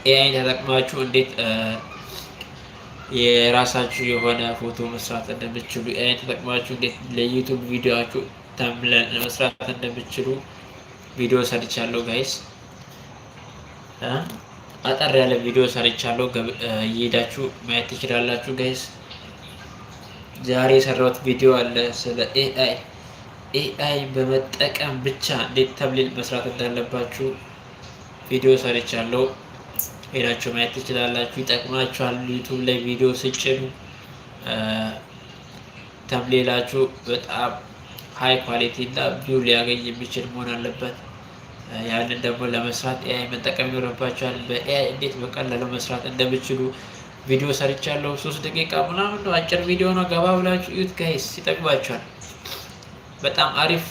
ኤአይን ተጠቅማችሁ እንዴት የራሳችሁ የሆነ ፎቶ መስራት እንደምትችሉ፣ ኤአይን ተጠቅማችሁ እንዴት ለዩቱብ ቪዲዮአችሁ ተምብነል መስራት እንደምትችሉ ቪዲዮ ሰርቻለሁ ጋይስ። አጠር ያለ ቪዲዮ ሰርቻለሁ። እየሄዳችሁ ማየት ትችላላችሁ ጋይስ። ዛሬ የሰራሁት ቪዲዮ አለ ስለ ኤአይ በመጠቀም ብቻ እንዴት ተምብኔል መስራት እንዳለባችሁ ቪዲዮ ሰርቻለሁ። ሄዳችሁ ማየት ትችላላችሁ። ይጠቅማችኋል። ዩቱብ ላይ ቪዲዮ ስጭኑ ተምብኔላችሁ በጣም ሀይ ኳሊቲ እና ቪው ሊያገኝ የሚችል መሆን አለበት። ያንን ደግሞ ለመስራት ኤአይ መጠቀም ይኖርባችኋል። በኤአይ እንዴት በቀላሉ መስራት እንደምችሉ ቪዲዮ ሰርቻለሁ። 3 ደቂቃ ምናምን ነው፣ አጭር ቪዲዮ ነው። ገባ ብላችሁ ዩት ጋይስ፣ ይጠቅማችኋል። በጣም አሪፍ